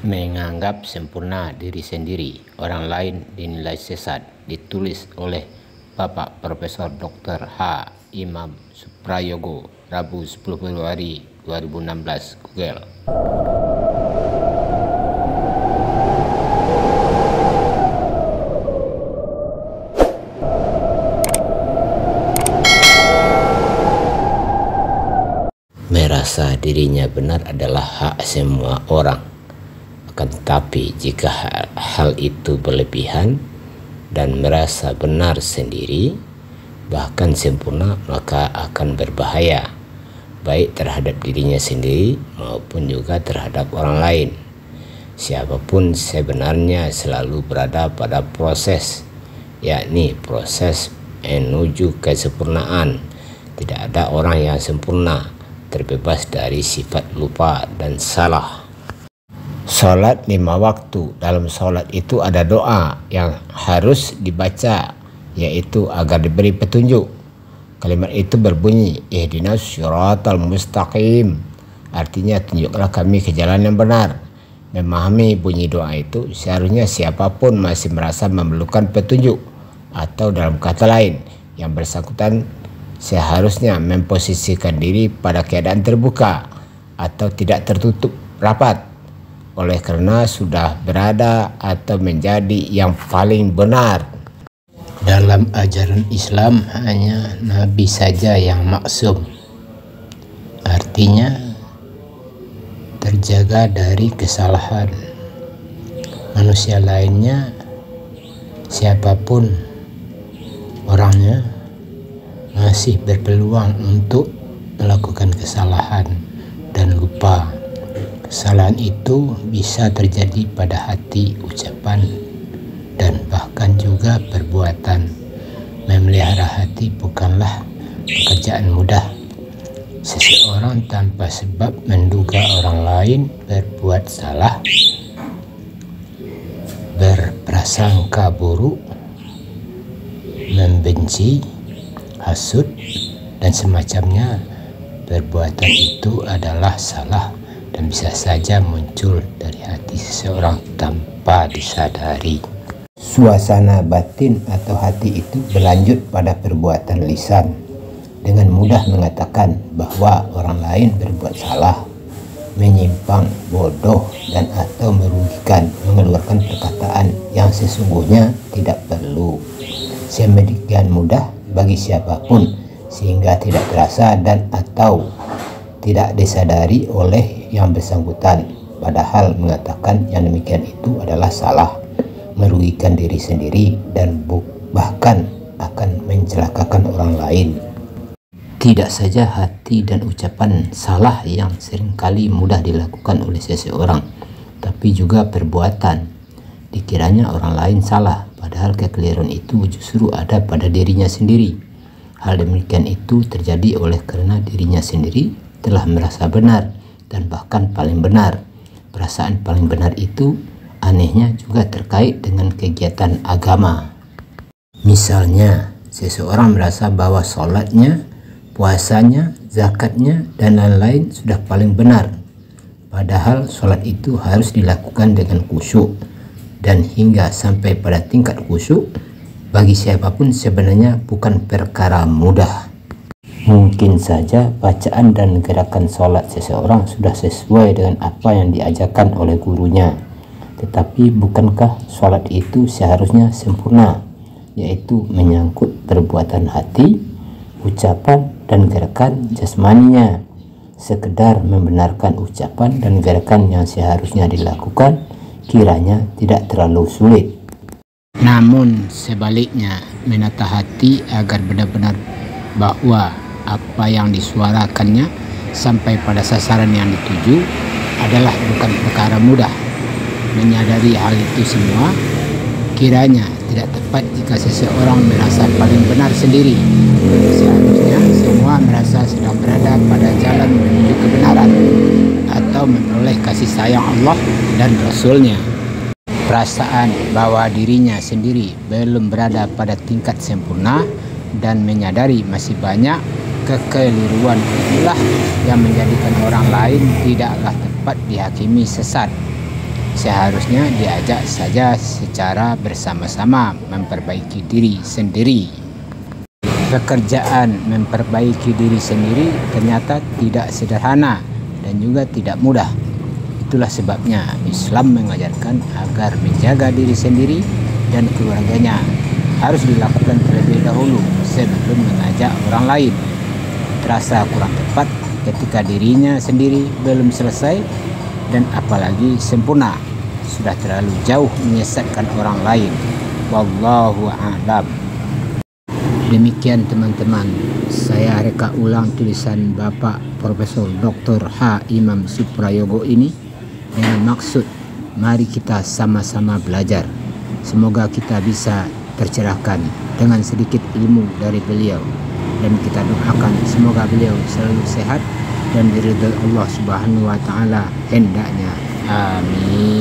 Menganggap sempurna diri sendiri, orang lain dinilai sesat. Ditulis oleh Bapak Profesor Dr. H. Imam Suprayogo, Rabu 10 Februari 2016, Google. Merasa dirinya benar adalah hak semua orang. Akan tetapi jika hal itu berlebihan dan merasa benar sendiri, bahkan sempurna, maka akan berbahaya, baik terhadap dirinya sendiri maupun juga terhadap orang lain. Siapapun sebenarnya selalu berada pada proses, yakni proses menuju kesempurnaan. Tidak ada orang yang sempurna, terbebas dari sifat lupa dan salah. Sholat 5 waktu. Dalam sholat itu ada doa yang harus dibaca, yaitu agar diberi petunjuk. Kalimat itu berbunyi, ihdinas syiratal mustaqim. Artinya, tunjuklah kami ke jalan yang benar. Memahami bunyi doa itu, seharusnya siapapun masih merasa memerlukan petunjuk, atau dalam kata lain, yang bersangkutan seharusnya memposisikan diri pada keadaan terbuka atau tidak tertutup rapat, oleh karena sudah berada atau menjadi yang paling benar. Dalam ajaran Islam hanya Nabi saja yang maksum, artinya terjaga dari kesalahan. Manusia lainnya, siapapun orangnya, masih berpeluang untuk melakukan kesalahan dan lupa. Kesalahan itu bisa terjadi pada hati, ucapan, dan bahkan juga perbuatan. Memelihara hati bukanlah pekerjaan mudah. Seseorang tanpa sebab menduga orang lain berbuat salah, berprasangka buruk, membenci, hasud, dan semacamnya. Perbuatan itu adalah salah dan bisa saja muncul dari hati seseorang tanpa disadari. Suasana batin atau hati itu berlanjut pada perbuatan lisan, dengan mudah mengatakan bahwa orang lain berbuat salah, menyimpang, bodoh, dan atau merugikan, mengeluarkan perkataan yang sesungguhnya tidak perlu. Sedemikian mudah bagi siapapun sehingga tidak terasa dan atau tidak disadari oleh yang bersangkutan, padahal mengatakan yang demikian itu adalah salah, merugikan diri sendiri, dan bahkan akan mencelakakan orang lain. Tidak saja hati dan ucapan salah yang seringkali mudah dilakukan oleh seseorang, tapi juga perbuatan. Dikiranya orang lain salah, padahal kekeliruan itu justru ada pada dirinya sendiri. Hal demikian itu terjadi oleh karena dirinya sendiri telah merasa benar dan bahkan paling benar. Perasaan paling benar itu anehnya juga terkait dengan kegiatan agama. Misalnya, seseorang merasa bahwa sholatnya, puasanya, zakatnya, dan lain-lain sudah paling benar. Padahal sholat itu harus dilakukan dengan khusyuk, dan hingga sampai pada tingkat khusyuk bagi siapapun sebenarnya bukan perkara mudah. Mungkin saja bacaan dan gerakan sholat seseorang sudah sesuai dengan apa yang diajarkan oleh gurunya. Tetapi bukankah sholat itu seharusnya sempurna, yaitu menyangkut perbuatan hati, ucapan, dan gerakan jasmaninya. Sekedar membenarkan ucapan dan gerakan yang seharusnya dilakukan kiranya tidak terlalu sulit. Namun sebaliknya, menata hati agar benar-benar bahwa apa yang disuarakannya sampai pada sasaran yang dituju adalah bukan perkara mudah. Menyadari hal itu semua kiranya tidak tepat jika seseorang merasa paling benar sendiri. Seharusnya semua merasa sedang berada pada jalan menuju kebenaran atau memperoleh kasih sayang Allah dan Rasul-Nya. Perasaan bahwa dirinya sendiri belum berada pada tingkat sempurna dan menyadari masih banyak kekeliruan itulah yang menjadikan orang lain tidaklah tepat dihakimi sesat. seharusnya diajak saja secara bersama-sama memperbaiki diri sendiri. Pekerjaan memperbaiki diri sendiri ternyata tidak sederhana dan juga tidak mudah. Itulah sebabnya Islam mengajarkan agar menjaga diri sendiri dan keluarganya harus dilakukan terlebih dahulu sebelum mengajak orang lain. Terasa kurang tepat ketika dirinya sendiri belum selesai dan apalagi sempurna, sudah terlalu jauh menyesatkan orang lain. Wallahu a'lam. Demikian teman-teman, saya reka ulang tulisan Bapak Profesor Dr. H. Imam Suprayogo ini dengan maksud mari kita sama-sama belajar. Semoga kita bisa tercerahkan dengan sedikit ilmu dari beliau, dan kita doakan semoga beliau selalu sehat dan diridhoi Allah Subhanahu wa taala hendaknya. Amin.